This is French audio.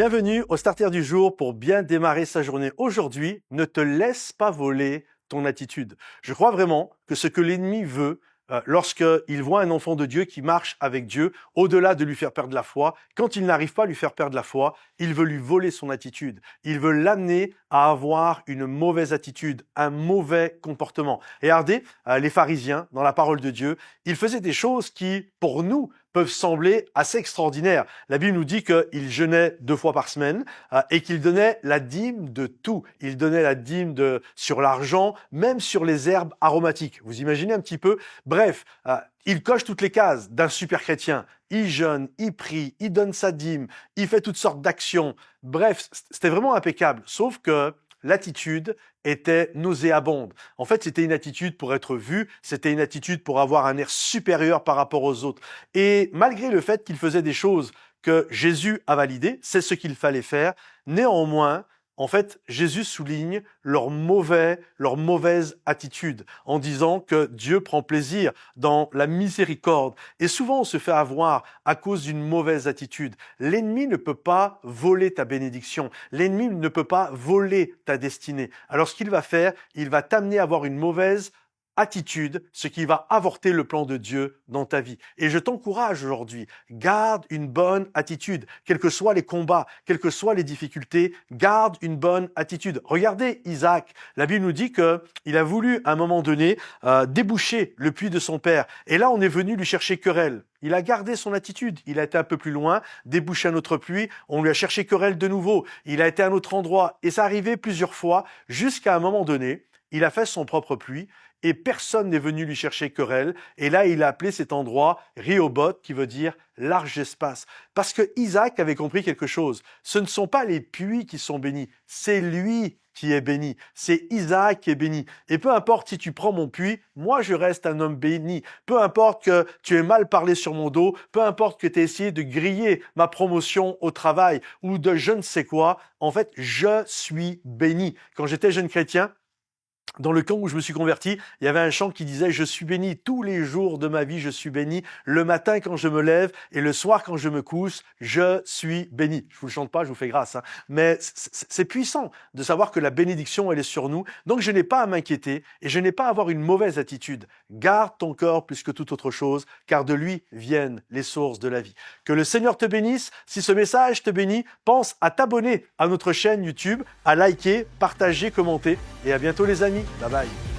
Bienvenue au Starter du jour pour bien démarrer sa journée. Aujourd'hui, ne te laisse pas voler ton attitude. Je crois vraiment que ce que l'ennemi veut, lorsqu'il voit un enfant de Dieu qui marche avec Dieu, au-delà de lui faire perdre la foi, quand il n'arrive pas à lui faire perdre la foi, il veut lui voler son attitude. Il veut l'amener à avoir une mauvaise attitude, un mauvais comportement. Et regardez, les pharisiens, dans la parole de Dieu, ils faisaient des choses qui, pour nous, peuvent sembler assez extraordinaires. La Bible nous dit qu'ils jeûnaient 2 fois par semaine et qu'ils donnaient la dîme de tout. Ils donnaient la dîme sur l'argent, même sur les herbes aromatiques. Vous imaginez un petit peu? Bref, il coche toutes les cases d'un super chrétien. Il jeûne, il prie, il donne sa dîme, il fait toutes sortes d'actions. Bref, c'était vraiment impeccable. Sauf que l'attitude était nauséabonde. En fait, c'était une attitude pour être vu, c'était une attitude pour avoir un air supérieur par rapport aux autres. Et malgré le fait qu'il faisait des choses que Jésus a validées, c'est ce qu'il fallait faire, néanmoins, en fait, Jésus souligne leur mauvaise attitude en disant que Dieu prend plaisir dans la miséricorde. Et souvent, on se fait avoir à cause d'une mauvaise attitude. L'ennemi ne peut pas voler ta bénédiction. L'ennemi ne peut pas voler ta destinée. Alors, ce qu'il va faire, il va t'amener à avoir une mauvaise attitude, ce qui va avorter le plan de Dieu dans ta vie. Et je t'encourage aujourd'hui, garde une bonne attitude, quels que soient les combats, quelles que soient les difficultés, garde une bonne attitude. Regardez Isaac, la Bible nous dit qu'il a voulu à un moment donné déboucher le puits de son père. Et là, on est venu lui chercher querelle. Il a gardé son attitude, il a été un peu plus loin, débouché un autre puits, on lui a cherché querelle de nouveau, il a été à un autre endroit, et ça arrivait plusieurs fois, jusqu'à un moment donné, il a fait son propre puits, et personne n'est venu lui chercher querelle. Et là, il a appelé cet endroit Rehoboth, qui veut dire large espace. Parce que Isaac avait compris quelque chose. Ce ne sont pas les puits qui sont bénis, c'est lui qui est béni. C'est Isaac qui est béni. Et peu importe si tu prends mon puits, moi je reste un homme béni. Peu importe que tu aies mal parlé sur mon dos, peu importe que tu aies essayé de griller ma promotion au travail ou de je ne sais quoi, en fait, je suis béni. Quand j'étais jeune chrétien, dans le camp où je me suis converti, il y avait un chant qui disait « Je suis béni tous les jours de ma vie, je suis béni. Le matin quand je me lève et le soir quand je me couche, je suis béni. » Je vous le chante pas, je vous fais grâce. Mais c'est puissant de savoir que la bénédiction, elle est sur nous. Donc je n'ai pas à m'inquiéter et je n'ai pas à avoir une mauvaise attitude. Garde ton corps plus que toute autre chose, car de lui viennent les sources de la vie. Que le Seigneur te bénisse. Si ce message te bénit, pense à t'abonner à notre chaîne YouTube, à liker, partager, commenter. Et à bientôt les amis. Bye bye.